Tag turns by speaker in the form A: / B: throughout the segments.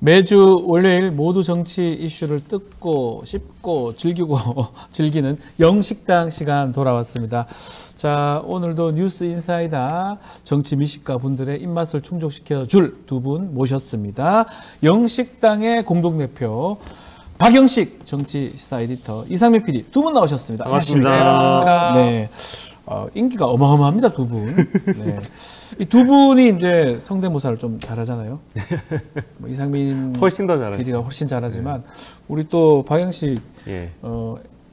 A: 매주 월요일 모두 정치 이슈를 뜯고 씹고 즐기고 즐기는 영식당 시간 돌아왔습니다. 자, 오늘도 뉴스 인사이다 정치 미식가 분들의 입맛을 충족시켜 줄 두 분 모셨습니다. 영식당의 공동대표 박영식 정치시사 에디터, 이상민 PD 두 분 나오셨습니다.
B: 반갑습니다.
A: 네, 반갑습니다. 네. 인기가 어마어마합니다, 두 분. 네. 이 두 분이 이제 성대모사를 좀 잘하잖아요. 뭐 이상민
B: 훨씬 더 잘하죠.
A: PD가 훨씬 잘하지만 우리 또 박영식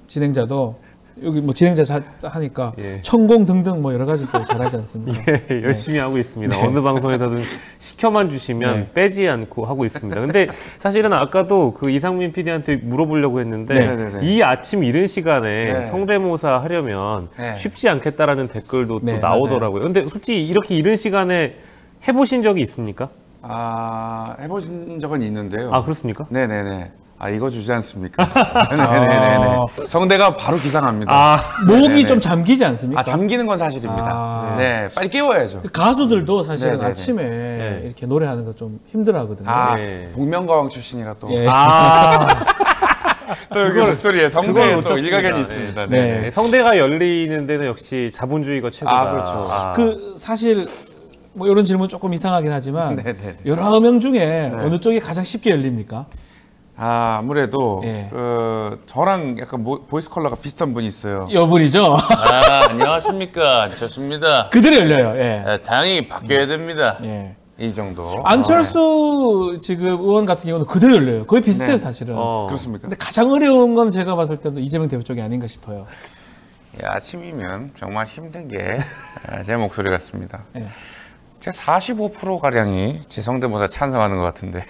A: 진행자도 여기 뭐 진행자 하니까 천공 등등 뭐 여러 가지 또 잘하지 않습니까?
B: 열심히 하고 있습니다. 어느 방송에서든 시켜만 주시면 빼지 않고 하고 있습니다. 근데 사실은 아까도 그 이상민 PD한테 물어보려고 했는데 이 아침 이른 시간에 성대모사 하려면 쉽지 않겠다라는 댓글도 또 나오더라고요. 근데 솔직히 이렇게 이른 시간에 해보신 적이 있습니까?
C: 해보신 적은 있는데요.
B: 아, 그렇습니까?
C: 네네네. 이거 주지 않습니까? 네네네. 성대가 바로 기상합니다.
A: 목이 좀 잠기지 않습니까?
C: 잠기는 건 사실입니다. 네, 빨리 깨워야죠.
A: 가수들도 사실은 아침에 이렇게 노래하는 거 좀 힘들어하거든요.
C: 복면가왕 출신이라 또. 또 여기 목소리에 성대에 또 일가견이 있습니다.
B: 네. 성대가 열리는 데는 역시 자본주의가 최고다.
C: 그렇죠.
A: 그 사실 뭐 이런 질문 조금 이상하긴 하지만 여러 명 중에 어느 쪽이 가장 쉽게 열립니까?
C: 아무래도 저랑 약간 보이스 컬러가 비슷한 분이 있어요.
A: 여분이죠.
D: 안녕하십니까, 좋습니다.
A: 그대로 열려요.
D: 당이 바뀌어야 됩니다.
C: 이 정도.
A: 안철수 지금 의원 같은 경우는 그대로 열려요. 거의 비슷해요, 사실은.
C: 그렇습니까?
A: 근데 가장 어려운 건 제가 봤을 때도 이재명 대표 쪽이 아닌가 싶어요.
C: 아침이면 정말 힘든 게 제 목소리 같습니다. 제가 45%가량이 제 성대모사 찬성하는 것 같은데.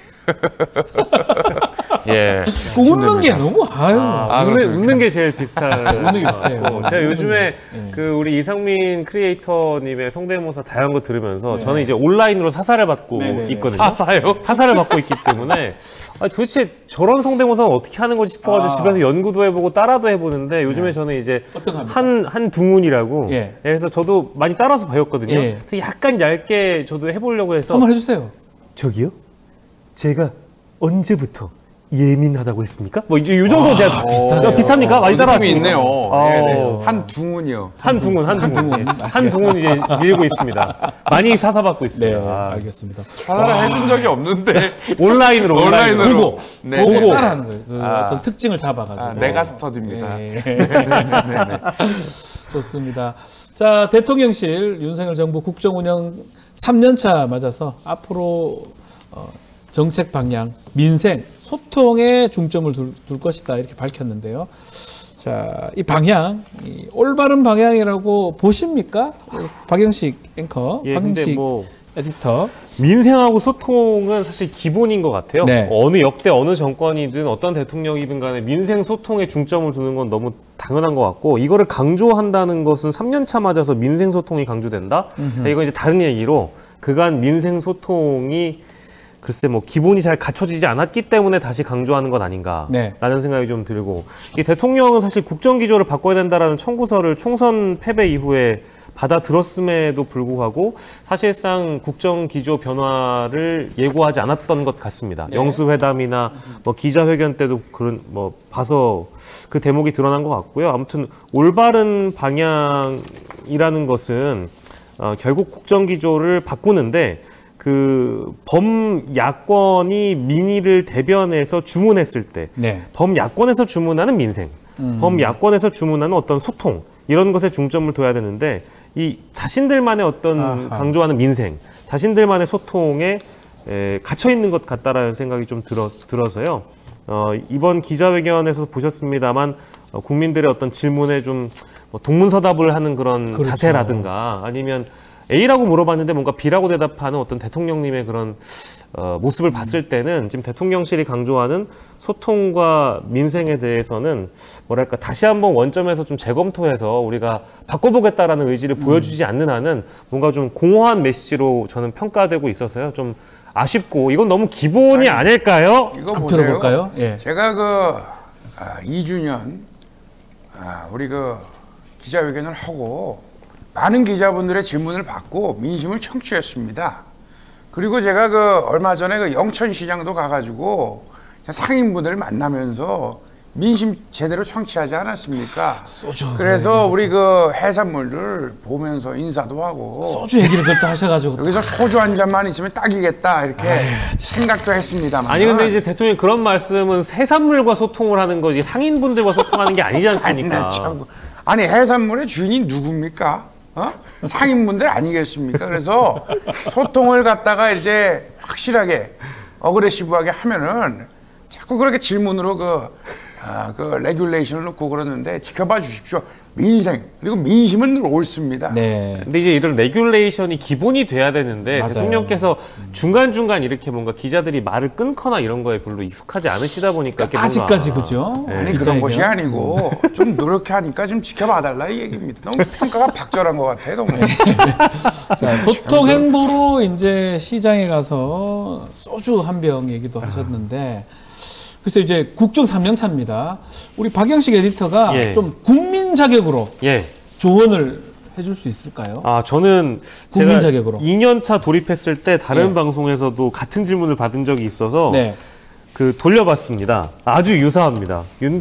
A: 웃는 게 너무
B: 웃는 게 제일
A: 웃는 게 비슷해요.
B: 제가 요즘에 그 우리 이상민 크리에이터님의 성대모사 다양한 거 들으면서 저는 이제 온라인으로 사사를 받고 있거든요. 사사를 받고 있기 때문에 도대체 저런 성대모사는 어떻게 하는 거지 싶어가지고 집에서 연구도 해보고 따라도 해보는데 요즘에 저는 이제 한둥훈이라고 해서 저도 많이 따라서 배웠거든요. 그래서 약간 얇게 저도 해보려고 해서
A: 한번 해주세요.
B: 저기요? 제가 언제부터 예민하다고 했습니까? 뭐 이 정도 제가 비슷합니까? 많이 따라왔습니다.
C: 있네요. 한둥훈이요.
B: 한둥훈 이제 밀고 있습니다. 많이 사사받고 있습니다.
A: 네, 알겠습니다.
C: 사사를 해준 적이 없는데
B: 온라인으로
A: 보고 따라하는 거예요. 그 어떤 특징을 잡아가지고.
C: 메가스터디입니다.
A: 좋습니다. 자, 대통령실 윤석열 정부 국정운영 3년차 맞아서 앞으로 정책 방향, 민생, 소통에 중점을 둘 것이다 이렇게 밝혔는데요. 자, 이 방향, 이 올바른 방향이라고 보십니까? 박영식 앵커, 박영식 에디터.
B: 민생하고 소통은 사실 기본인 것 같아요. 어느 역대 어느 정권이든 어떤 대통령이든 간에 민생 소통에 중점을 두는 건 너무 당연한 것 같고 이거를 강조한다는 것은 3년차 맞아서 민생 소통이 강조된다? 이건 이제 다른 얘기로 그간 민생 소통이 글쎄 뭐 기본이 잘 갖춰지지 않았기 때문에 다시 강조하는 것 아닌가라는 생각이 좀 들고 이 대통령은 사실 국정기조를 바꿔야 된다라는 청구서를 총선 패배 이후에 받아들었음에도 불구하고 사실상 국정기조 변화를 예고하지 않았던 것 같습니다. 영수회담이나 뭐 기자회견 때도 그런 뭐 봐서 그 대목이 드러난 것 같고요. 아무튼 올바른 방향이라는 것은 결국 국정기조를 바꾸는데 그 범야권이 민의를 대변해서 주문했을 때 범야권에서 주문하는 민생, 범야권에서 주문하는 어떤 소통 이런 것에 중점을 둬야 되는데 이 자신들만의 어떤 강조하는 민생, 자신들만의 소통에 갇혀 있는 것 같다라는 생각이 좀 들어서요. 이번 기자회견에서 보셨습니다만 국민들의 어떤 질문에 좀 동문서답을 하는 그런 자세라든가 아니면 A라고 물어봤는데 뭔가 B라고 대답하는 어떤 대통령님의 그런 모습을 봤을 때는 지금 대통령실이 강조하는 소통과 민생에 대해서는 뭐랄까 다시 한번 원점에서 좀 재검토해서 우리가 바꿔보겠다라는 의지를 보여주지 않는 한은 뭔가 좀 공허한 메시지로 저는 평가되고 있어서요. 좀 아쉽고 이건 너무 기본이 아닐까요?
C: 이거
A: 한번
C: 보세요.
A: 들어볼까요?
C: 제가 2주년 우리 기자회견을 하고 많은 기자분들의 질문을 받고 민심을 청취했습니다. 그리고 제가 그 얼마 전에 그 영천시장도 가가지고 상인분들 만나면서 민심 제대로 청취하지 않았습니까?
A: 소주.
C: 그래서 우리 그 해산물들 보면서 인사도 하고
A: 소주 얘기를 그걸 또 하셔가지고
C: 여기서 소주 한 잔만 있으면 딱이겠다 이렇게 생각도 했습니다만.
B: 아니 근데 이제 대통령이 그런 말씀은 해산물과 소통을 하는 거지 상인분들과 소통하는 게 아니지 않습니까?
C: 아니 해산물의 주인이 누굽니까? 상인분들 아니겠습니까? 그래서 소통을 갖다가 이제 확실하게 어그레시브하게 하면은 자꾸 그렇게 질문으로 그 레귤레이션을 놓고 그러는데 지켜봐 주십시오. 민생 그리고 민심은 늘 옳습니다.
B: 네. 근데 이제 이런 레귤레이션이 기본이 돼야 되는데
A: 맞아요.
B: 대통령께서 중간중간 이렇게 뭔가 기자들이 말을 끊거나 이런 거에 별로 익숙하지 않으시다 보니까
A: 그러니까 아직까지 그죠?
B: 네.
C: 아니 그런 것이 아니고 좀 노력하니까 좀 지켜봐 달라 이 얘기입니다. 너무 평가가 박절한 것 같아요. 너무.
A: 자, 소통 행보로 이제 시장에 가서 소주 한 병 얘기도 하셨는데 그래서 이제 국정 3년차입니다. 우리 박영식 에디터가
B: 예.
A: 좀 국민 자격으로
B: 예.
A: 조언을 해줄 수 있을까요?
B: 아 저는
A: 국민
B: 제가
A: 자격으로.
B: 2년차 돌입했을 때 다른
A: 예.
B: 방송에서도 같은 질문을 받은 적이 있어서
A: 네.
B: 그 돌려봤습니다. 아주 유사합니다. 윤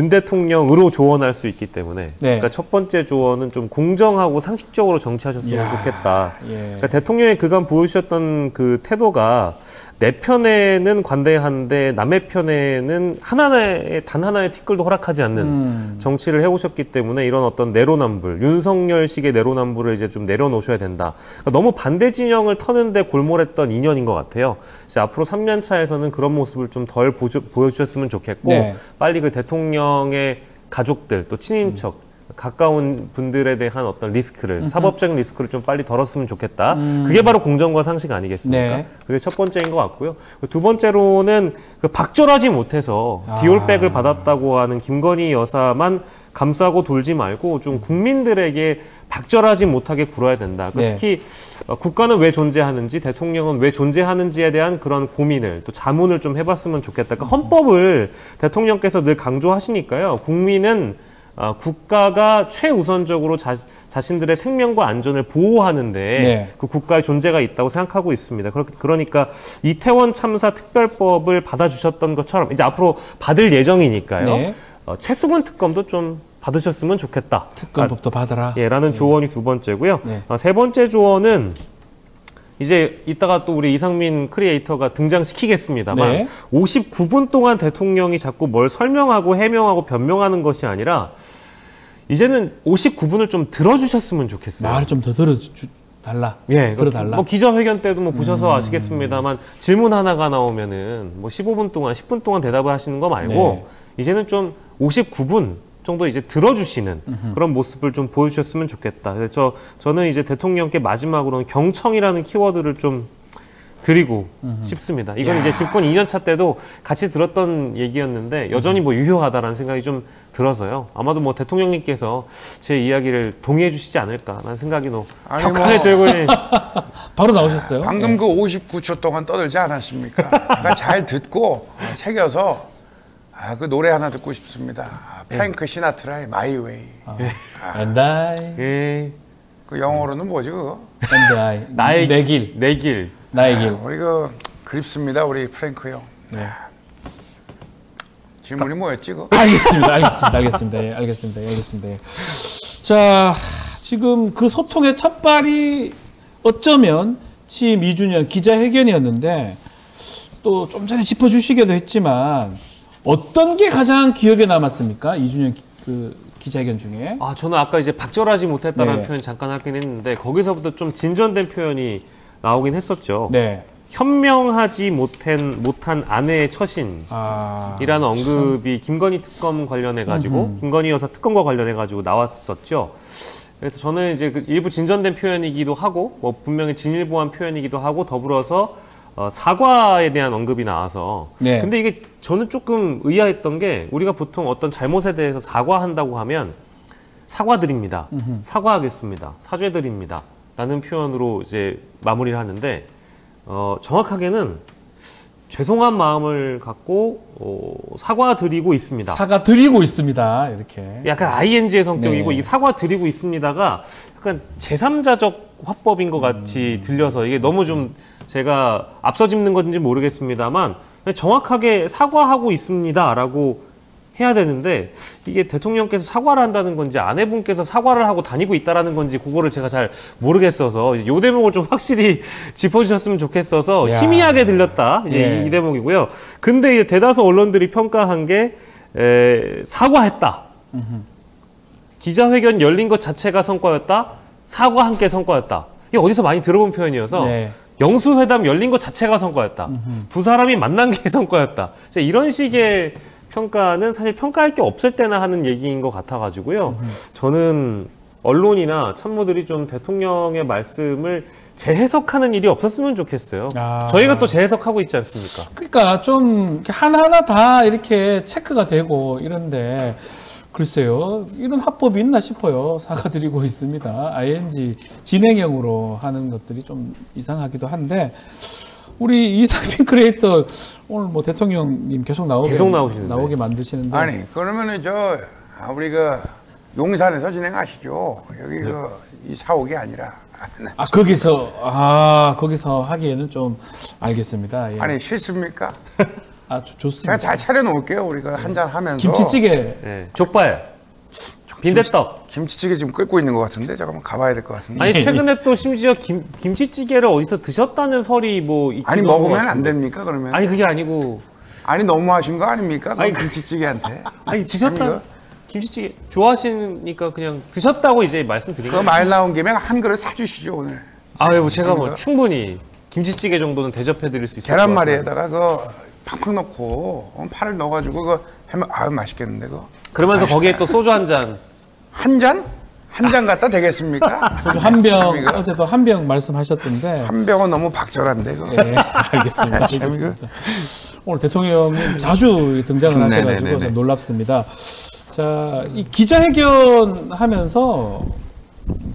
B: 대통령으로 조언할 수 있기 때문에
A: 네.
B: 그러니까 첫 번째 조언은 좀 공정하고 상식적으로 정치하셨으면
A: 이야,
B: 좋겠다.
A: 예.
B: 그러니까 대통령이 그간 보여주셨던 그 태도가 내 편에는 관대한데 남의 편에는 단 하나의 티끌도 허락하지 않는 정치를 해오셨기 때문에 이런 어떤 내로남불, 윤석열식의 내로남불을 이제 좀 내려놓으셔야 된다. 그러니까 너무 반대 진영을 터는데 골몰했던 2년인 것 같아요. 이제 앞으로 3년 차에서는 그런 모습을 좀 덜 보여주셨으면 좋겠고
A: 네.
B: 빨리 그 대통령의 가족들 또 친인척 가까운 분들에 대한 어떤 리스크를 사법적인 리스크를 좀 빨리 덜었으면 좋겠다. 그게 바로 공정과 상식 아니겠습니까?
A: 네.
B: 그게 첫 번째인 것 같고요. 두 번째로는 그 박절하지 못해서 디올백을 받았다고 하는 김건희 여사만 감싸고 돌지 말고 좀 국민들에게 박절하지 못하게 굴어야 된다.
A: 네.
B: 특히 국가는 왜 존재하는지, 대통령은 왜 존재하는지에 대한 그런 고민을 또 자문을 좀 해봤으면 좋겠다. 그러니까 헌법을 대통령께서 늘 강조하시니까요. 국민은 국가가 최우선적으로 자신들의 생명과 안전을 보호하는데
A: 네.
B: 그 국가의 존재가 있다고 생각하고 있습니다. 그러니까 이태원 참사 특별법을 받아주셨던 것처럼 이제 앞으로 받을 예정이니까요.
A: 네.
B: 최수근 특검도 좀 받으셨으면 좋겠다.
A: 특검법도 받아라.
B: 라는 조언이 두 번째고요.
A: 네.
B: 세 번째 조언은 이제 이따가 또 우리 이상민 크리에이터가 등장시키겠습니다만
A: 네.
B: 59분 동안 대통령이 자꾸 뭘 설명하고 해명하고 변명하는 것이 아니라 이제는 59분을 좀 들어주셨으면 좋겠어요.
A: 말을 좀 더 들어달라.
B: 예,
A: 들어달라.
B: 뭐 기자회견 때도 뭐 보셔서 아시겠습니다만 질문 하나가 나오면은 뭐 15분 동안, 10분 동안 대답을 하시는 거 말고
A: 네.
B: 이제는 좀 59분 정도 이제 들어주시는 그런 모습을 좀 보여주셨으면 좋겠다. 그래서 저는 이제 대통령께 마지막으로는 경청이라는 키워드를 좀 드리고 싶습니다. 이건 이제 집권 2년 차 때도 같이 들었던 얘기였는데 여전히 뭐 유효하다라는 생각이 좀 들어서요. 아마도 뭐 대통령님께서 제 이야기를 동의해 주시지 않을까라는 생각이 격하게 들고 있는.
A: 바로 나오셨어요?
C: 방금
A: 네.
C: 그 59초 동안 떠들지 않았습니까? 그러니까 잘 듣고 새겨서 그 노래 하나 듣고 싶습니다. 프랭크 시나트라의 My Way.
A: And I,
B: 예.
C: 그 영어로는 뭐지 그거?
A: and I.
B: 나의
A: 내 길.
B: 내 길.
A: 나의 길.
C: 우리 그 그립습니다 우리 프랭크 형.
A: 네.
C: 질문이 뭐였지 그거?
A: 알겠습니다. 예, 알겠습니다. 예. 자, 지금 그 소통의 첫발이 어쩌면 취임 2주년 기자회견이었는데 또 좀 전에 짚어주시기도 했지만 어떤 게 가장 기억에 남았습니까? 2주년 그 기자회견 중에.
B: 저는 아까 이제 박절하지 못했다는
A: 네.
B: 표현 잠깐 하긴 했는데 거기서부터 좀 진전된 표현이 나오긴 했었죠.
A: 네.
B: 현명하지 못한 아내의 처신이라는 언급이 김건희 특검 관련해가지고 김건희 여사 특검과 관련해가지고 나왔었죠. 그래서 저는 이제 그 일부 진전된 표현이기도 하고 뭐 분명히 진일보한 표현이기도 하고 더불어서 사과에 대한 언급이 나와서
A: 네.
B: 근데 이게 저는 조금 의아했던 게 우리가 보통 어떤 잘못에 대해서 사과한다고 하면 사과드립니다. 사과하겠습니다. 사죄드립니다. 라는 표현으로 이제 마무리를 하는데 정확하게는 죄송한 마음을 갖고 사과드리고 있습니다.
A: 사과드리고 있습니다. 이렇게.
B: 약간 ING의 성격이고
A: 네.
B: 이 사과드리고 있습니다가 약간 제3자적 화법인 것 같이 들려서 이게 너무 좀 제가 앞서 짚는 건지 모르겠습니다만 정확하게 사과하고 있습니다라고 해야 되는데 이게 대통령께서 사과를 한다는 건지 아내분께서 사과를 하고 다니고 있다라는 건지 그거를 제가 잘 모르겠어서 이 대목을 좀 확실히 짚어주셨으면 좋겠어서 희미하게 들렸다 이제 이 대목이고요. 근데 이제 대다수 언론들이 평가한 게 사과했다. 기자회견 열린 것 자체가 성과였다. 사과 함께 성과였다. 이게 어디서 많이 들어본 표현이어서 영수회담 열린 것 자체가 성과였다. 두 사람이 만난 게 성과였다. 이런 식의 평가는 사실 평가할 게 없을 때나 하는 얘기인 것 같아가지고요. 저는 언론이나 참모들이 좀 대통령의 말씀을 재해석하는 일이 없었으면 좋겠어요. 저희가 또 재해석하고 있지 않습니까?
A: 그러니까 좀 하나하나 다 이렇게 체크가 되고 이런데 글쎄요. 이런 합법이 있나 싶어요. 사과드리고 있습니다. ING 진행형으로 하는 것들이 좀 이상하기도 한데 우리 이상민 크리에이터 오늘 뭐 대통령님 계속 나오게 만드시는데
C: 아니 그러면은 우리 용산에서 진행하시죠. 여기 이 사옥이 아니라
A: 거기서 하기에는 좀 알겠습니다. 예.
C: 아니 싫습니까?
A: 좋습니다.
C: 제가 잘 차려놓을게요. 우리가 한잔 하면서
A: 김치찌개,
B: 족발, 빈대떡.
C: 김치찌개 지금 끓고 있는 것 같은데 잠깐만 가봐야 될 것 같은데.
B: 아니 최근에 또 심지어 김치찌개를 어디서 드셨다는 설이 뭐
C: 아니 먹으면 안 됩니까 그러면?
B: 아니 그게 아니고
C: 아니 너무하신 거 아닙니까? 아니 김치찌개한테.
B: 아니 드셨다. 김치찌개 좋아하시니까 그냥 드셨다고 이제 말씀드린 거예요.
C: 그 말 나온 김에 한 그릇 사주시죠 오늘.
B: 뭐 제가 뭐 충분히 김치찌개 정도는 대접해드릴 수 있어요.
C: 계란말이에다가 팡팡 넣고 파를 넣어가지고 그거 하면 맛있겠는데 그거.
B: 그러면서 거기에 또 소주 한 잔.
C: 한 잔? 한 잔 갖다 되겠습니까?
A: 소주 한 병, 어제도 한 병 말씀하셨던데.
C: 한 병은 너무 박절한데, 그거.
A: 네, 알겠습니다. 오늘 대통령님 자주 등장을 하셔가지고 놀랍습니다. 자, 이 기자회견 하면서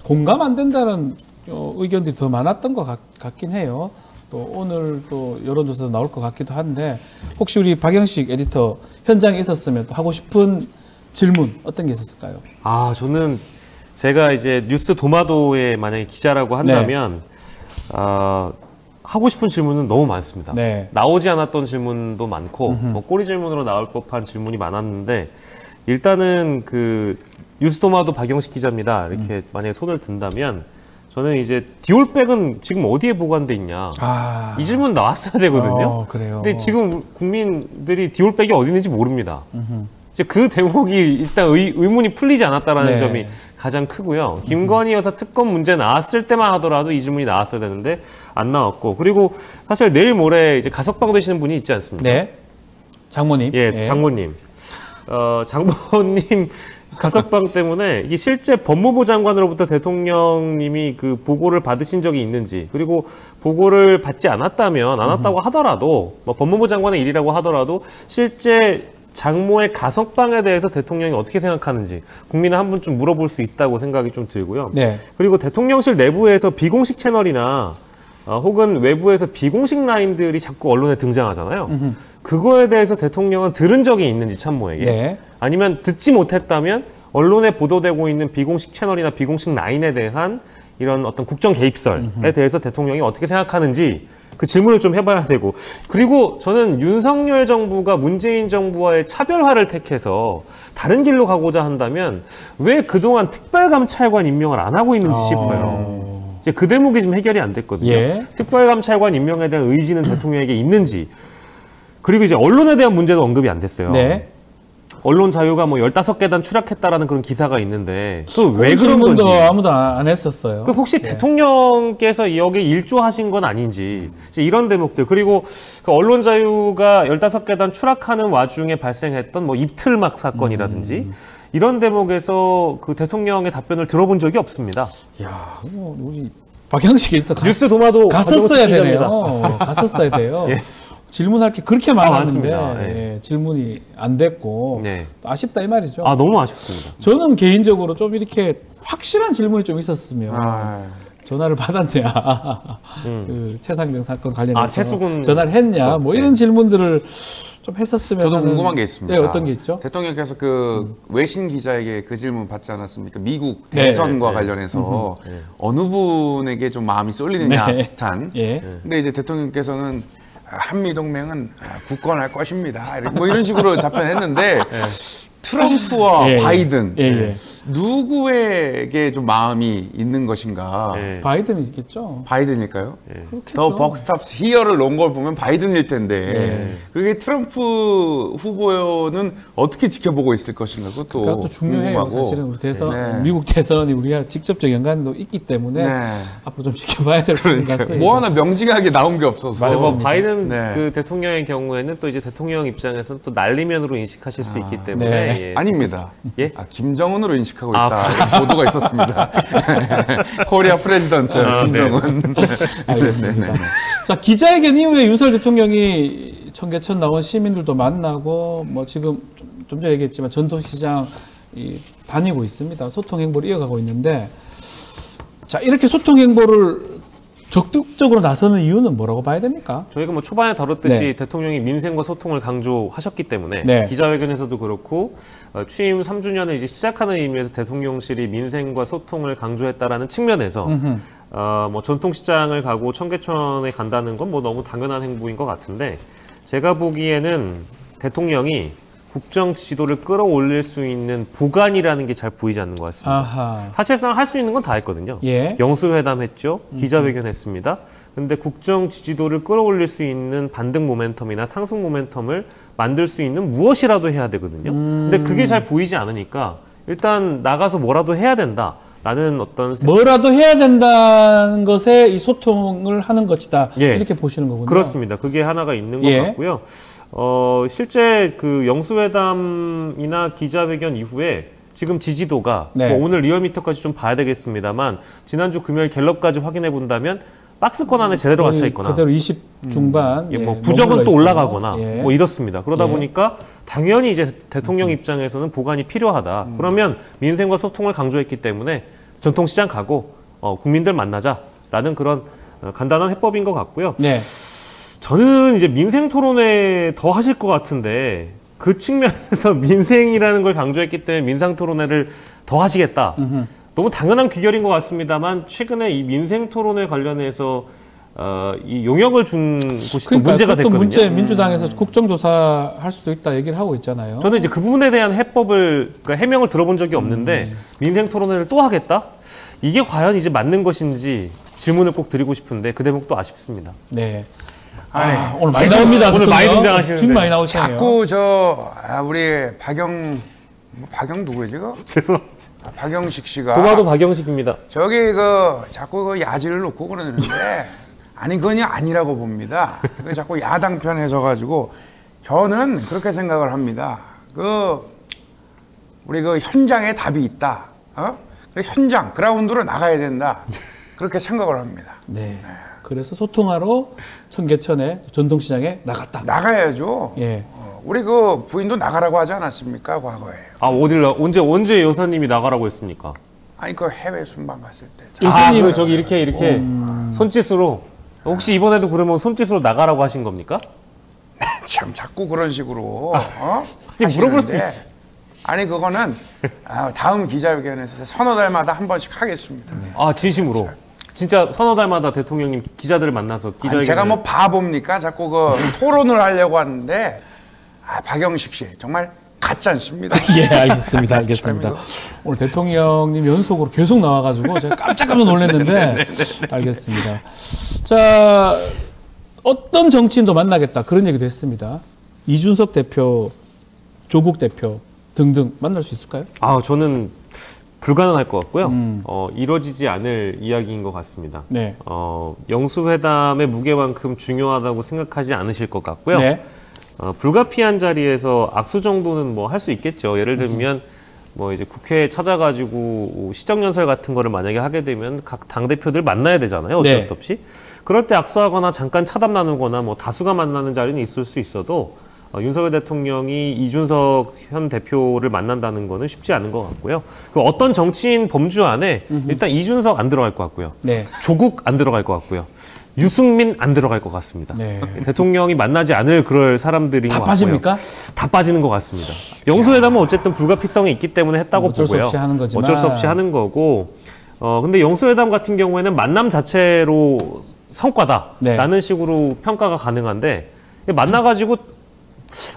A: 공감 안 된다는 의견들이 더 많았던 것 같긴 해요. 또 오늘 또 여론조사도 나올 것 같기도 한데 혹시 우리 박영식 에디터 현장에 있었으면 또 하고 싶은 질문 어떤 게 있었을까요?
B: 저는 제가 이제 뉴스 도마도에 만약에 기자라고 한다면 하고 싶은 질문은 너무 많습니다. 나오지 않았던 질문도 많고 뭐 꼬리 질문으로 나올 법한 질문이 많았는데 일단은 그 뉴스 도마도 박영식 기자입니다. 이렇게 만약에 손을 든다면 저는 이제 디올백은 지금 어디에 보관돼 있냐 이 질문 나왔어야 되거든요.
A: 그래요.
B: 근데 지금 국민들이 디올백이 어디 있는지 모릅니다. 이제 그 대목이 일단 의문이 풀리지 않았다라는 점이 가장 크고요. 김건희 여사 특검 문제 나왔을 때만 하더라도 이 질문이 나왔어야 되는데 안 나왔고 그리고 사실 내일 모레 이제 가석방 되시는 분이 있지 않습니까?
A: 네. 장모님.
B: 장모님. 장모님 가석방 때문에 이게 실제 법무부 장관으로부터 대통령님이 그 보고를 받으신 적이 있는지 그리고 보고를 받지 않았다면 안 왔다고 하더라도 뭐 법무부 장관의 일이라고 하더라도 실제 장모의 가석방에 대해서 대통령이 어떻게 생각하는지 국민은 한 번쯤 물어볼 수 있다고 생각이 좀 들고요. 그리고 대통령실 내부에서 비공식 채널이나 혹은 외부에서 비공식 라인들이 자꾸 언론에 등장하잖아요. 그거에 대해서 대통령은 들은 적이 있는지 참모에게 아니면 듣지 못했다면 언론에 보도되고 있는 비공식 채널이나 비공식 라인에 대한 이런 어떤 국정 개입설에 대해서 대통령이 어떻게 생각하는지 그 질문을 좀 해봐야 되고 그리고 저는 윤석열 정부가 문재인 정부와의 차별화를 택해서 다른 길로 가고자 한다면 왜 그동안 특별감찰관 임명을 안 하고 있는지 싶어요. 이제 그 대목이 좀 해결이 안 됐거든요. 특별감찰관 임명에 대한 의지는 대통령에게 있는지 그리고 이제 언론에 대한 문제도 언급이 안 됐어요. 언론 자유가 뭐 15계단 추락했다라는 그런 기사가 있는데 그 왜 그런 건지
A: 아무도 안 했었어요.
B: 그 혹시 대통령께서 여기에 일조하신 건 아닌지 이제 이런 대목들 그리고 그 언론 자유가 15계단 추락하는 와중에 발생했던 뭐 입틀막 사건이라든지 이런 대목에서 그 대통령의 답변을 들어본 적이 없습니다.
A: 우리 박영식에서
B: 뉴스 도마도
A: 갔었어야 되네요. 갔었어야 돼요. 질문할 게 그렇게 많았는데 질문이 안 됐고 아쉽다 이 말이죠.
B: 너무 아쉽습니다.
A: 저는 개인적으로 좀 이렇게 확실한 질문이 좀 있었으면 전화를 받았냐, 그 최상병 사건 관련해서
B: 최수근
A: 전화를 했냐, 뭐 이런 질문들을 좀 했었으면.
C: 저도
A: 하는,
C: 궁금한 게 있습니다.
A: 네, 어떤 게 있죠?
C: 대통령께서 그 외신 기자에게 그 질문 받지 않았습니까? 미국 대선과
B: 네.
C: 관련해서 어느 분에게 좀 마음이 쏠리느냐
A: 네.
C: 비슷한.
A: 예.
C: 근데 이제 대통령께서는 한미 동맹은 굳건할 것입니다. 뭐 이런 식으로 답변했는데 트럼프와
A: 예.
C: 바이든
A: 예.
C: 누구에게 좀 마음이 있는 것인가?
B: 예.
A: 바이든이 있겠죠.
C: 바이든일까요?
A: 그렇겠죠.
C: 더 벅스탑스 히어를 놓은 걸 보면 바이든일 텐데 그게 트럼프 후보는 어떻게 지켜보고 있을 것인가 그것도
A: 그것도 중요해요.
C: 궁금하고.
A: 사실은 우리 대선,
C: 네.
A: 미국 대선이 우리가 직접적 연관도 있기 때문에
C: 네.
A: 앞으로 좀 지켜봐야 될 것 같습니다.
C: 뭐 하나 명징하게 나온 게 없어서
B: 그리고 바이든
C: 네.
B: 그 대통령의 경우에는 또 이제 대통령 입장에서는 또 날리면으로 인식하실 수 있기 때문에
A: 네.
B: 예.
C: 아닙니다.
B: 예?
C: 김정은으로 인식하고 있다 보도가 있었습니다. 코리아 프레지던트 김정은.
A: 알겠습니다. 자, 기자회견 이후에 윤석열 대통령이 청계천 나온 시민들도 만나고 뭐 지금 좀 전에 얘기했지만 전통시장 다니고 있습니다. 소통 행보를 이어가고 있는데 자, 이렇게 소통 행보를 적극적으로 나서는 이유는 뭐라고 봐야 됩니까?
B: 저희가 뭐 초반에 다뤘듯이
A: 네.
B: 대통령이 민생과 소통을 강조하셨기 때문에
A: 네.
B: 기자회견에서도 그렇고 취임 3주년을 이제 시작하는 의미에서 대통령실이 민생과 소통을 강조했다라는 측면에서 뭐 전통시장을 가고 청계천에 간다는 건 뭐 너무 당연한 행보인 것 같은데 제가 보기에는 대통령이 국정 지지도를 끌어올릴 수 있는 보관이라는 게 잘 보이지 않는 것 같습니다.
A: 아하.
B: 사실상 할 수 있는 건 다 했거든요.
A: 예.
B: 영수회담 했죠. 기자회견 했습니다. 근데 국정 지지도를 끌어올릴 수 있는 반등 모멘텀이나 상승 모멘텀을 만들 수 있는 무엇이라도 해야 되거든요. 근데 그게 잘 보이지 않으니까 일단 나가서 뭐라도 해야 된다라는 어떤
A: 뭐라도 해야 된다는 것에 이 소통을 하는 것이다.
B: 예.
A: 이렇게 보시는 거군요.
B: 그렇습니다. 그게 하나가 있는 것
A: 예.
B: 같고요. 실제 그 영수회담이나 기자회견 이후에 지금 지지도가
A: 네.
B: 뭐 오늘 리얼미터까지 좀 봐야 되겠습니다만 지난주 금요일 갤럽까지 확인해 본다면 박스권 안에 제대로 갇혀 있거나
A: 그대로 20 중반.
B: 예, 뭐
A: 예,
B: 부적은
A: 머물러
B: 또
A: 있어요.
B: 올라가거나
A: 예.
B: 뭐 이렇습니다. 그러다
A: 예.
B: 보니까 당연히 이제 대통령 입장에서는 보관이 필요하다. 그러면 민생과 소통을 강조했기 때문에 전통시장 가고 국민들 만나자라는 그런 간단한 해법인 것 같고요.
A: 네.
B: 저는 이제 민생 토론회 더 하실 것 같은데 그 측면에서 민생이라는 걸 강조했기 때문에 민상 토론회를 더 하시겠다. 너무 당연한 귀결인 것 같습니다만 최근에 이 민생 토론회 관련해서 이 용역을 준 곳이 또 문제가
A: 그것도
B: 됐거든요.
A: 문제 민주당에서 국정조사 할 수도 있다 얘기를 하고 있잖아요.
B: 저는 이제 그 부분에 대한 해법을 그러니까 해명을 들어본 적이 없는데 민생 토론회를 또 하겠다? 이게 과연 이제 맞는 것인지 질문을 꼭 드리고 싶은데 그 대목도 아쉽습니다.
A: 네.
C: 아니,
A: 오늘 많이 나옵니다.
B: 오늘
A: 대통령.
B: 많이 등장하시는데.
A: 지금 많이 나오시네요.
C: 자꾸 우리 박영 누구예요 지금?
B: 죄송합니다.
C: 박영식 씨가
B: 도마도 박영식입니다.
C: 저기 자꾸 그 야지를 놓고 그러는데 아니 그건 아니라고 봅니다. 그 자꾸 야당 편 해서가지고 저는 그렇게 생각을 합니다. 우리 현장에 답이 있다. 현장 그라운드로 나가야 된다. 그렇게 생각을 합니다.
A: 네. 그래서 소통하러 청계천에 전통시장에 나갔다.
C: 나가야죠.
A: 예.
C: 우리 부인도 나가라고 하지 않았습니까 과거에?
B: 언제 여사님이 나가라고 했습니까?
C: 아니 해외 순방 갔을 때.
B: 여사님은 저기 이렇게 손짓으로 혹시 이번에도 그러면 손짓으로 나가라고 하신 겁니까?
C: 참 자꾸 그런 식으로
B: 아니, 물어볼 수도
C: 하시는데.
B: 있지.
C: 아니 그거는 다음 기자회견에서 서너 달마다 한 번씩 하겠습니다.
B: 진심으로. 진짜 서너 달마다 대통령님 기자들을 만나서 기자회견.
C: 제가 뭐 바보입니까? 자꾸 토론을 하려고 하는데 박영식 씨 정말 같지 않습니다.
A: 예, 알겠습니다. 알겠습니다. 오늘 대통령님 연속으로 계속 나와가지고 제가 깜짝 놀랐는데 알겠습니다. 자, 어떤 정치인도 만나겠다 그런 얘기도 했습니다. 이준석 대표, 조국 대표 등등 만날 수 있을까요?
B: 저는 불가능할 것 같고요. 이뤄지지 않을 이야기인 것 같습니다.
A: 네.
B: 영수회담의 무게만큼 중요하다고 생각하지 않으실 것 같고요.
A: 네.
B: 불가피한 자리에서 악수 정도는 뭐 할 수 있겠죠. 예를 들면 뭐 이제 국회에 찾아가지고 시정연설 같은 거를 만약에 하게 되면 각 당대표들 만나야 되잖아요. 어쩔
A: 네.
B: 수 없이. 그럴 때 악수하거나 잠깐 차담 나누거나 뭐 다수가 만나는 자리는 있을 수 있어도 윤석열 대통령이 이준석 현 대표를 만난다는 거는 쉽지 않은 것 같고요. 어떤 정치인 범주 안에 일단 이준석 안 들어갈 것 같고요.
A: 네.
B: 조국 안 들어갈 것 같고요. 유승민 안 들어갈 것 같습니다.
A: 네.
B: 대통령이 만나지 않을 그럴 사람들인 것
A: 다
B: 같고요.
A: 빠집니까?
B: 다 빠지는 것 같습니다. 영수회담은 어쨌든 불가피성이 있기 때문에 했다고
A: 어쩔 수
B: 보고요.
A: 없이 하는 거지만.
B: 어쩔 수 없이 하는 거고. 근데 영수회담 같은 경우에는 만남 자체로 성과다라는
A: 네.
B: 식으로 평가가 가능한데 만나가지고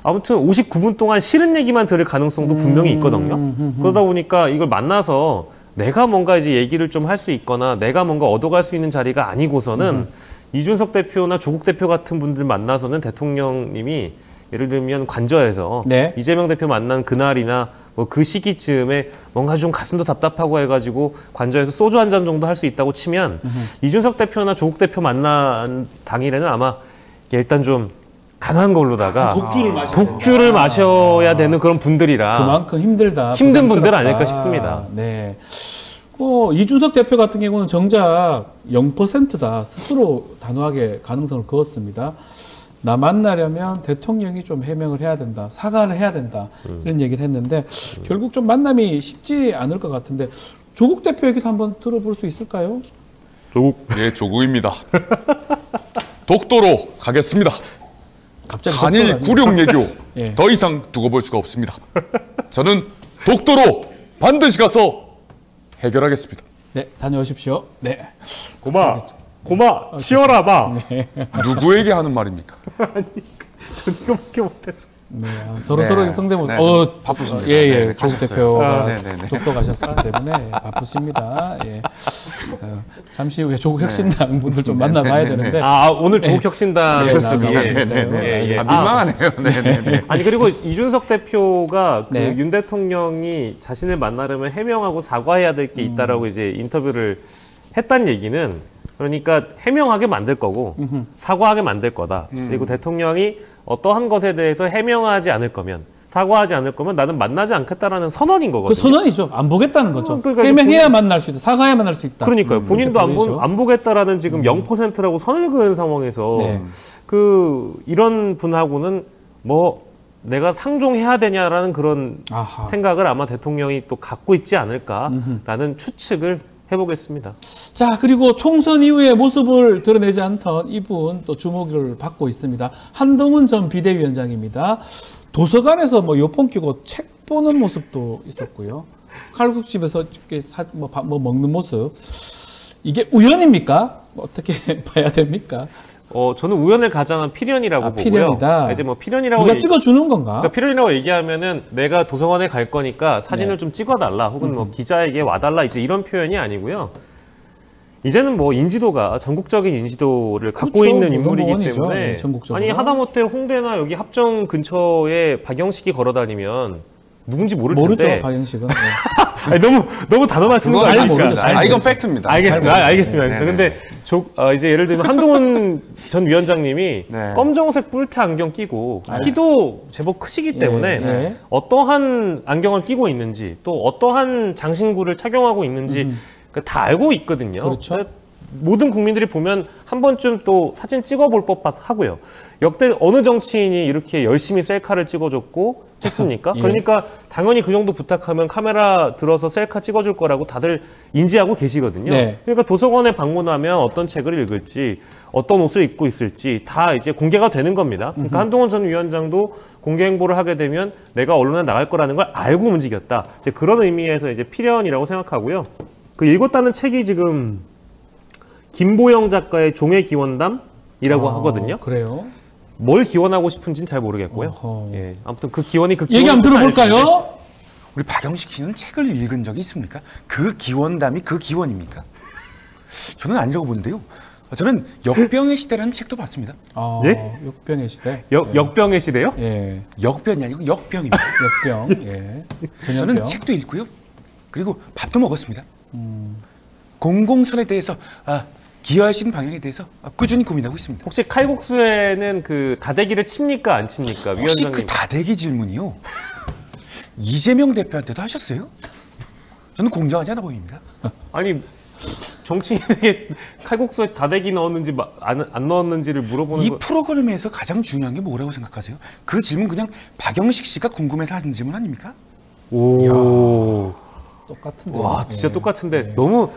B: 아무튼 59분 동안 싫은 얘기만 들을 가능성도 분명히 있거든요. 그러다 보니까 이걸 만나서 내가 뭔가 이제 얘기를 좀 할 수 있거나 내가 뭔가 얻어갈 수 있는 자리가 아니고서는 이준석 대표나 조국 대표 같은 분들 만나서는 대통령님이 예를 들면 관저에서
A: 네.
B: 이재명 대표 만난 그날이나 뭐 그 시기쯤에 뭔가 좀 가슴도 답답하고 해가지고 관저에서 소주 한 잔 정도 할 수 있다고 치면 이준석 대표나 조국 대표 만난 당일에는 아마 일단 좀 강한 걸로다가 독주를 마셔야 되는 그런 분들이라
A: 그만큼 힘들다.
B: 힘든 분들
A: 부담스럽다.
B: 아닐까 싶습니다.
A: 네. 이준석 대표 같은 경우는 정작 0%다. 스스로 단호하게 가능성을 그었습니다. 나 만나려면 대통령이 좀 해명을 해야 된다. 사과를 해야 된다. 이런 얘기를 했는데 결국 좀 만남이 쉽지 않을 것 같은데 조국 대표 얘기도 한번 들어볼 수 있을까요?
B: 조국
E: 예, 조국입니다. 독도로 가겠습니다.
A: 갑자기
E: 한일
A: 독도가
E: 구룡 외교
A: 예.
E: 더 이상 두고 볼 수가 없습니다. 저는 독도로 반드시 가서 해결하겠습니다.
A: 네, 다녀오십시오. 네.
B: 고마 치워라봐.
E: 누구에게 하는 말입니까?
B: 전 이거밖에 못했어.
A: 네, 서로 성대모사.
C: 바쁘십니다.
A: 예,
C: 네,
A: 조국
C: 가셨어요.
A: 대표가
C: 네네네.
A: 독도 가셨기 때문에 바쁘십니다. 예. 잠시 후에 조국 혁신당 분들 좀 만나봐야 되는데.
B: 오늘 조국 혁신당
A: 네,
C: 민망하네요. 네네네.
B: 아니 그리고 이준석 대표가 그
A: 네.
B: 윤 대통령이 자신을 만나려면 해명하고 사과해야 될 게 있다라고 이제 인터뷰를 했단 얘기는 그러니까 해명하게 만들 거고 사과하게 만들 거다. 그리고 대통령이 어떠한 것에 대해서 해명하지 않을 거면 사과하지 않을 거면 나는 만나지 않겠다라는 선언인
A: 그
B: 거거든요.
A: 선언이죠. 안 보겠다는 거죠.
B: 그러니까
A: 해명해야 만날 수 있다. 사과해야 만날 수 있다.
B: 그러니까요. 본인도
A: 보이죠.
B: 안 보겠다라는 지금 0%라고 선을 그은 상황에서
A: 네.
B: 이런 분하고는 뭐 내가 상종해야 되냐라는 그런
A: 아하.
B: 생각을 아마 대통령이 또 갖고 있지 않을까라는 추측을 해보겠습니다.
A: 자, 그리고 총선 이후의 모습을 드러내지 않던 이분 또 주목을 받고 있습니다. 한동훈 전 비대위원장입니다. 도서관에서 뭐 이어폰 끼고 책 보는 모습도 있었고요. 칼국집에서 이렇게 뭐 먹는 모습. 이게 우연입니까? 어떻게 봐야 됩니까?
B: 저는 우연을 가장한 필연이라고 보고요.
A: 필연이다.
B: 이제 뭐 필연이라고
A: 누가 찍어주는 건가?
B: 그러니까 필연이라고 얘기하면은 내가 도서관에 갈 거니까 사진을 좀 찍어달라 혹은 뭐 기자에게 와달라 이제 이런 표현이 아니고요. 이제는 뭐 인지도가 전국적인 인지도를 갖고
A: 그렇죠.
B: 있는 인물이기
A: 넘버원이죠.
B: 때문에
A: 네, 전국적으로.
B: 아니 하다못해 홍대나 여기 합정 근처에 박영식이 걸어다니면 누군지 모를
A: 모르죠,
B: 텐데
A: 박영식은. 네.
B: 아니, 너무 단언하시는 거
C: 그건
B: 아닙니까?
A: 모르죠. 잘
C: 이건 팩트입니다.
B: 알겠습니다. 알겠습니다.
C: 네, 네,
B: 근데 이제 예를 들면 한동훈 전 위원장님이
C: 네.
B: 검정색 뿔테 안경 끼고 키도 제법 크시기 때문에
A: 예.
B: 어떠한 안경을 끼고 있는지 또 어떠한 장신구를 착용하고 있는지 다 알고 있거든요.
A: 그렇죠.
B: 모든 국민들이 보면 한 번쯤 또 사진 찍어볼 법하고요. 역대 어느 정치인이 이렇게 열심히 셀카를 찍어줬고 했습니까?
A: 예.
B: 그러니까 당연히 그 정도 부탁하면 카메라 들어서 셀카 찍어줄 거라고 다들 인지하고 계시거든요.
A: 네.
B: 그러니까 도서관에 방문하면 어떤 책을 읽을지 어떤 옷을 입고 있을지 다 이제 공개가 되는 겁니다. 그러니까 한동훈 전 위원장도 공개 행보를 하게 되면 내가 언론에 나갈 거라는 걸 알고 움직였다. 이제 그런 의미에서 이제 필연이라고 생각하고요. 그 읽었다는 책이 지금 김보영 작가의 종의 기원담이라고 하거든요.
A: 그래요?
B: 뭘 기원하고 싶은지는 잘 모르겠고요.
A: 어허.
B: 예, 아무튼 그 기원이
A: 얘기 한번 들어볼까요?
F: 우리 박영식 씨는 책을 읽은 적이 있습니까? 그 기원담이 그 기원입니까? 저는 아니라고 보는데요. 저는 역병의 시대라는 책도 봤습니다.
B: 예?
A: 역병의 시대.
B: 역병의 시대요?
A: 예.
F: 역변이 아니고 역병입니다.
A: 역병. 예.
F: 저는
A: 전염병.
F: 책도 읽고요. 그리고 밥도 먹었습니다. 공공선에 대해서 기여할 수 있는 방향에 대해서 꾸준히 고민하고 있습니다.
B: 혹시 칼국수에는 그 다대기를 칩니까 안 칩니까?
F: 혹시
B: 위원장님.
F: 그 다대기 질문이요? 이재명 대표한테도 하셨어요? 저는 공정하지 않아 보입니다.
B: 아니 정치인에게 칼국수에 다대기 넣었는지 안 넣었는지를 물어보는
F: 이
B: 거.
F: 프로그램에서 가장 중요한 게 뭐라고 생각하세요? 그 질문 그냥 박영식 씨가 궁금해서 하는 질문 아닙니까?
A: 똑같은데.
B: 와 진짜 똑같은데 너무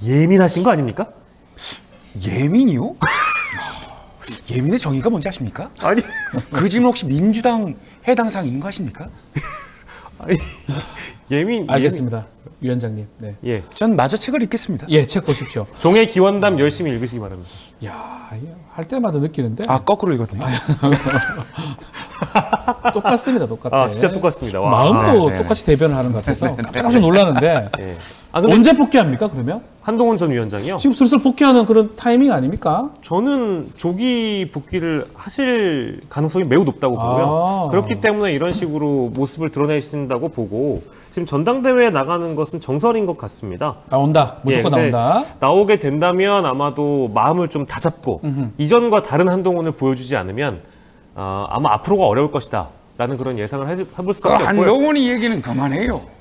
B: 예민하신 거 아닙니까?
F: 예민이요? 예민의 정의가 뭔지 아십니까?
B: 아니,
F: 그 질문 혹시 민주당 해당 사항 있는 거 아십니까?
B: 아니
A: 알겠습니다. 위원장님. 네.
B: 예.
F: 전 마저 책을 읽겠습니다.
A: 예, 책 보십시오.
B: 종의 기원담 열심히 읽으시기 바랍니다.
A: 야, 할 때마다 느끼는데.
F: 아, 거꾸로 읽었네요.
A: 똑같습니다, 똑같아.
B: 아, 진짜 똑같습니다. 와.
A: 마음도 똑같이 대변을 하는 것 같아서 깜짝 놀라는데.
B: 예. 아, 근데
A: 언제 복귀합니까, 그러면?
B: 한동훈 전 위원장이요?
A: 지금 슬슬 복귀하는 그런 타이밍 아닙니까?
B: 저는 조기 복귀를 하실 가능성이 매우 높다고 보고요. 그렇기 때문에 이런 식으로 모습을 드러내신다고 보고 지금 전당대회에 나가는 것은 정설인 것 같습니다.
A: 나온다. 무조건
B: 근데
A: 나온다.
B: 나오게 된다면 아마도 마음을 좀 다잡고 이전과 다른 한동훈을 보여주지 않으면 아마 앞으로가 어려울 것이다 라는 그런 예상을 해볼
C: 그
B: 수밖에 없고요.
C: 한동훈이 얘기는 그만해요.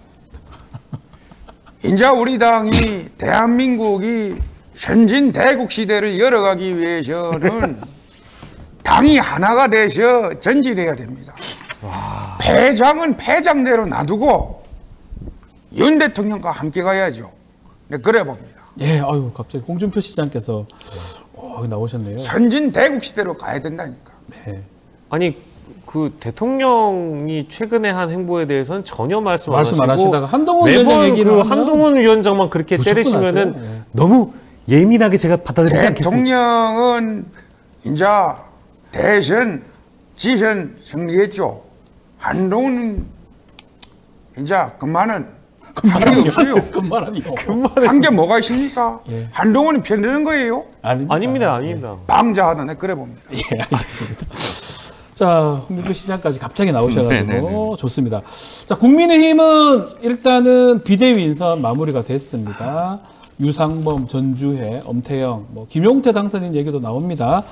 C: 이제 우리 당이 대한민국이 현진 대국 시대를 열어가기 위해서는 당이 하나가 되셔 전진해야 됩니다. 패장은 패장대로 놔두고 윤 대통령과 함께 가야죠. 네, 그래 봅니다.
A: 예, 아유, 갑자기 홍준표 시장께서 나오셨네요.
C: 현진 대국 시대로 가야 된다니까.
A: 네.
B: 아니 그 대통령이 최근에 한 행보에 대해서는 전혀 말씀 안
A: 하시다가 한동훈 위원장
B: 매번
A: 얘기를
B: 그
A: 하면
B: 한동훈 위원장만 그렇게 때리시면은
A: 하세요. 예.
B: 너무 예민하게 제가 받아들이지 않겠습니다.
C: 대통령은 이제 대선 지선 승리했죠. 한동훈은 이제 그만은 한게 없어요.
A: 그만하니요.
C: 한 게 뭐가 있습니까?
A: 예.
C: 한동훈이 편드는 거예요.
B: 아닙니다.
C: 방자하다 그래 봅니다.
A: 예, 알겠습니다. 자, 홍준표 시장까지 갑자기 나오셔가지고 좋습니다. 자, 국민의힘은 일단은 비대위 인선 마무리가 됐습니다. 유상범, 전주혜, 엄태영, 김용태 당선인 얘기도 나옵니다.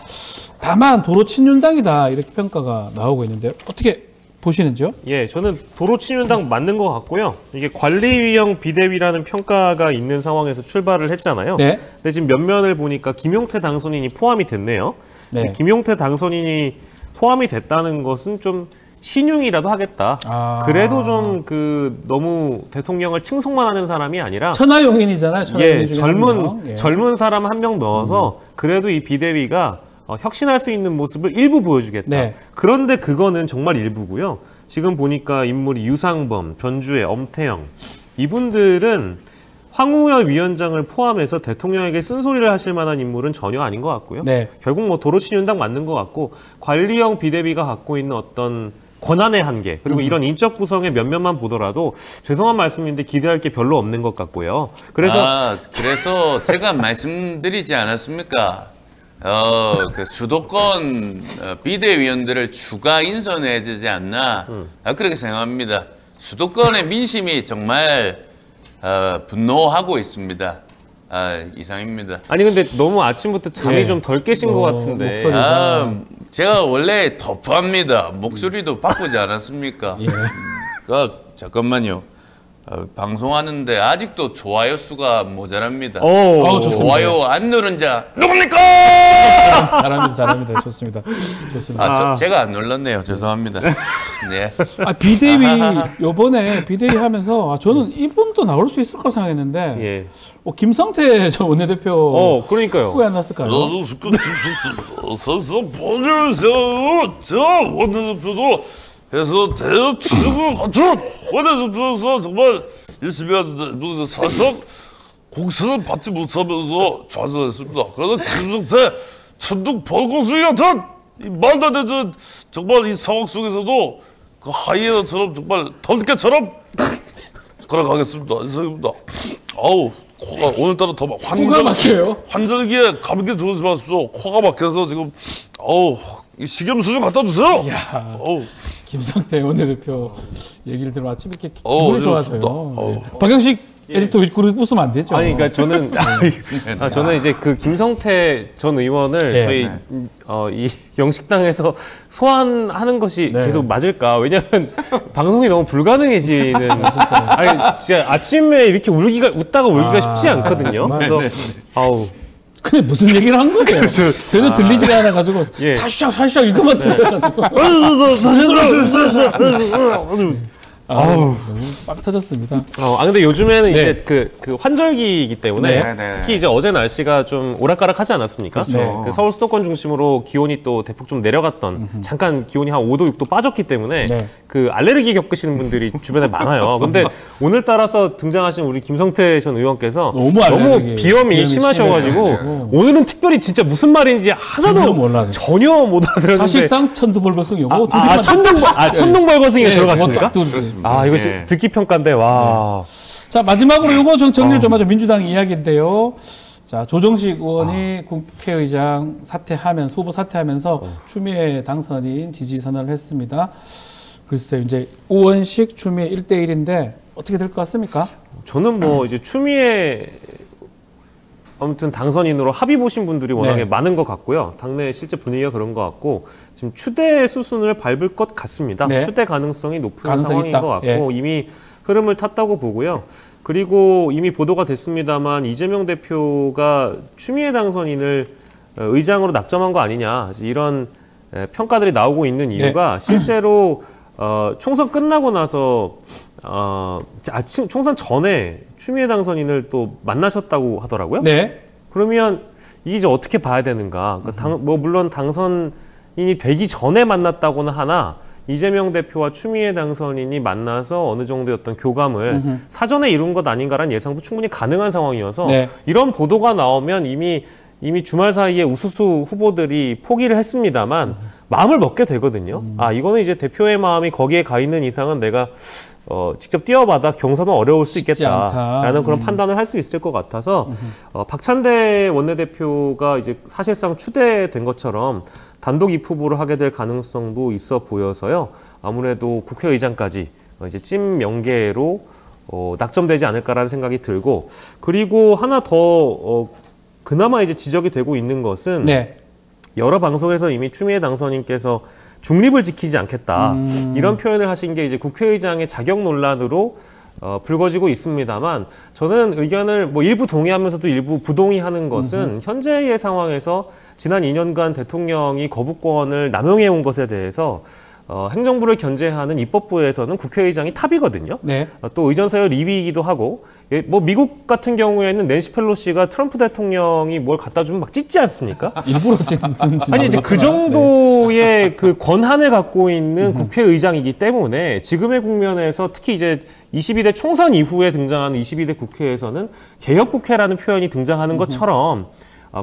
A: 다만 도로 친윤당이다 이렇게 평가가 나오고 있는데 어떻게 보시는지요?
B: 예, 저는 도로 친윤당 맞는 것 같고요. 이게 관리위형 비대위라는 평가가 있는 상황에서 출발을 했잖아요.
A: 네.
B: 근데 지금 면면을 보니까 김용태 당선인이 포함이 됐네요.
A: 네.
B: 김용태 당선인이 포함이 됐다는 것은 좀 신용이라도 하겠다.
A: 아.
B: 그래도 좀 너무 대통령을 칭송만 하는 사람이 아니라
A: 천하용인이잖아요. 천하용인
B: 예,
A: 중에 한 명. 예.
B: 젊은 사람 한 명 넣어서 그래도 이 비대위가 혁신할 수 있는 모습을 일부 보여주겠다.
A: 네.
B: 그런데 그거는 정말 일부고요. 지금 보니까 인물이 유상범, 변주혜, 엄태영 이분들은 황우여 위원장을 포함해서 대통령에게 쓴소리를 하실 만한 인물은 전혀 아닌 것 같고요.
A: 네.
B: 결국 도로친윤당 맞는 것 같고 관리형 비대위가 갖고 있는 어떤 권한의 한계 그리고 이런 인적 구성의 면면만 보더라도 죄송한 말씀인데 기대할 게 별로 없는 것 같고요.
D: 그래서 제가 말씀드리지 않았습니까? 그 수도권 비대위원들을 추가 인선해야 되지 않나 그렇게 생각합니다. 수도권의 민심이 정말 분노하고 있습니다. 이상입니다.
B: 아니 근데 너무 아침부터 잠이
A: 예.
B: 좀 덜 깨신 것 같은데.
A: 목소리가.
D: 제가 원래 터프합니다. 목소리도 바꾸지 않았습니까?
A: 예.
D: 잠깐만요. 방송하는데 아직도 좋아요 수가 모자랍니다.
A: 좋습니다.
D: 좋아요 안 누른 자 누굽니까?
A: 잘합니다. 좋습니다.
D: 제가 안 눌렀네요. 죄송합니다. 네.
A: 비대위 요번에 비대위 하면서 저는 이분도 나올 수 있을 거 생각했는데
B: 예.
A: 김성태 전 원내대표
B: 그러니까요.
A: 왜 안 났을까요?
G: 선수 보내주세요. 저 원내대표도 해서 대여 추진을 갖춘 원내대표로서 정말 열심히 하는데 사실상 공천을 받지 못하면서 좌절했습니다. 그러나 김성태 천둥 벌거숭이 같은 이 말도 안 되는 정말 이 상황 속에서도 그 하이에나처럼 정말 덜개처럼 걸어가겠습니다. 이상입니다. 아우 코가 오늘따라 더
A: 코가 막혀요?
G: 환절기에 감기 조심하십시오. 마십시오. 코가 막혀서 지금 이 식염수 좀 갖다 주세요.
A: 이야, 김성태 원내대표 얘기를 들으면 아침 이렇게 기분이 좋아져요. 네. 박영식 에디터 그렇게 웃으면 안 되죠.
B: 아니 그러니까 저는 저는 이제 그 김성태 전 의원을
A: 네.
B: 저희 이 영식당에서 소환하는 것이
A: 네.
B: 계속 맞을까? 왜냐하면 방송이 너무 불가능해지는 진짜 아침에 이렇게 웃다가 울기가 쉽지 않거든요. 그래서 아우.
A: 근데 무슨 얘기를 한 거예요? 전혀 들리지가 않아 가지고 사슈작 이거만 들려가지고. 너무 빵 터졌습니다.
B: 근데 요즘에는
A: 네.
B: 이제 그 환절기이기 때문에
C: 네.
B: 특히 이제 어제 날씨가 좀 오락가락하지 않았습니까?
C: 그렇죠.
B: 그 서울 수도권 중심으로 기온이 또 대폭 좀 내려갔던 잠깐 기온이 한 5도, 6도 빠졌기 때문에
A: 네.
B: 그 알레르기 겪으시는 분들이 주변에 많아요. 근데 오늘따라서 등장하신 우리 김성태 전 의원께서
A: 너무 알레르기,
B: 비염이 심하셔가지고
A: 심해가지고.
B: 오늘은 특별히 진짜 무슨 말인지 전혀 못 알아들었는데
A: 사실상 천두벌거숭이고
B: 천둥벌거숭이가 들어갔습니까?
C: 그렇습니다.
B: 이거
C: 예.
B: 듣기 평가인데 와.
A: 자, 마지막으로 이거 정리를 좀 하죠. 민주당 이야기인데요. 자, 조정식 의원이 국회의장 사퇴하면서, 후보 사퇴하면서 추미애 당선인 지지 선언을 했습니다. 글쎄요, 이제 우원식, 추미애 1대1인데 어떻게 될 것 같습니까?
B: 저는 뭐 이제 추미애 아무튼 당선인으로 합의 보신 분들이 워낙에
A: 네.
B: 많은 것 같고요. 당내 실제 분위기가 그런 것 같고 지금 추대 수순을 밟을 것 같습니다.
A: 네.
B: 추대 가능성이 높은
A: 가능성이
B: 상황인
A: 있다.
B: 것 같고
A: 예.
B: 이미 흐름을 탔다고 보고요. 그리고 이미 보도가 됐습니다만 이재명 대표가 추미애 당선인을 의장으로 낙점한 거 아니냐 이런 평가들이 나오고 있는 이유가 실제로 총선 끝나고 나서 총선 전에 추미애 당선인을 또 만나셨다고 하더라고요.
A: 네.
B: 그러면 이게 이제 어떻게 봐야 되는가? 그러니까 물론 당선인이 되기 전에 만났다고는 하나 이재명 대표와 추미애 당선인이 만나서 어느 정도의 어떤 교감을 사전에 이룬 것 아닌가라는 예상도 충분히 가능한 상황이어서
A: 네.
B: 이런 보도가 나오면 이미 주말 사이에 우수수 후보들이 포기를 했습니다만 마음을 먹게 되거든요. 이거는 이제 대표의 마음이 거기에 가 있는 이상은 내가 직접 뛰어받아 경선은 어려울 수 있겠다라는 그런 판단을 할 수 있을 것 같아서 박찬대 원내대표가 이제 사실상 추대된 것처럼 단독 입후보를 하게 될 가능성도 있어 보여서요. 아무래도 국회의장까지 이제 찐 명계로 낙점되지 않을까라는 생각이 들고 그리고 하나 더 그나마 이제 지적이 되고 있는 것은
A: 네.
B: 여러 방송에서 이미 추미애 당선인께서 중립을 지키지 않겠다 이런 표현을 하신 게 이제 국회의장의 자격 논란으로 불거지고 있습니다만 저는 의견을 뭐 일부 동의하면서도 일부 부동의하는 것은 현재의 상황에서 지난 2년간 대통령이 거부권을 남용해 온 것에 대해서 행정부를 견제하는 입법부에서는 국회의장이 탑이거든요.
A: 네.
B: 또 의전서열 2위이기도 하고 뭐 미국 같은 경우에는 낸시 펠로시가 트럼프 대통령이 뭘 갖다 주면 막 찢지 않습니까?
A: 일부러 찢든지.
B: 아니 이제 그 정도의 그 권한을 갖고 있는 국회의장이기 때문에 지금의 국면에서 특히 이제 22대 총선 이후에 등장하는 22대 국회에서는 개혁국회라는 표현이 등장하는 것처럼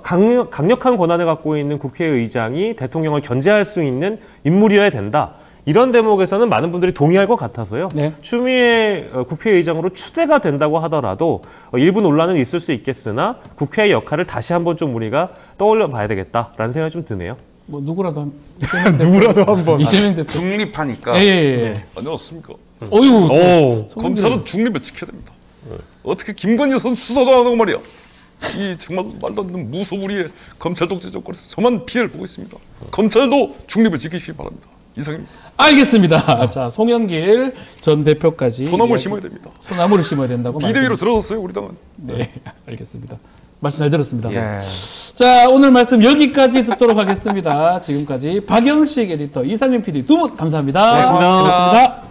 B: 강력한 권한을 갖고 있는 국회의장이 대통령을 견제할 수 있는 인물이어야 된다. 이런 대목에서는 많은 분들이 동의할 것 같아서요.
A: 네.
B: 추미애 국회의장으로 추대가 된다고 하더라도 일부 논란은 있을 수 있겠으나 국회의 역할을 다시 한번 좀 우리가 떠올려 봐야 되겠다라는 생각이 좀 드네요.
A: 뭐 누구라도 한번 이재명 대표
C: 중립하니까.
A: 예.
E: 안녕하십니까.
A: 어유.
E: 검찰은 중립을 지켜야 됩니다. 어떻게 김건희 선수 수사도 안 하고 말이야. 이 정말 말도 안 되는 무소불위의 검찰 독재 정권에서 저만 피해를 보고 있습니다. 검찰도 중립을 지키시기 바랍니다. 이상입니다.
A: 알겠습니다. 자, 송영길 전 대표까지
E: 소나무를 심어야 됩니다.
A: 소나무를 심어야 된다고
E: 비대위로 들어섰어요, 우리 당은.
A: 네, 알겠습니다. 말씀 잘 들었습니다.
C: 예.
A: 자, 오늘 말씀 여기까지 듣도록 하겠습니다. 지금까지 박영식 에디터, 이상민 PD 두 분 감사합니다.
B: 고맙습니다.
A: 고맙습니다.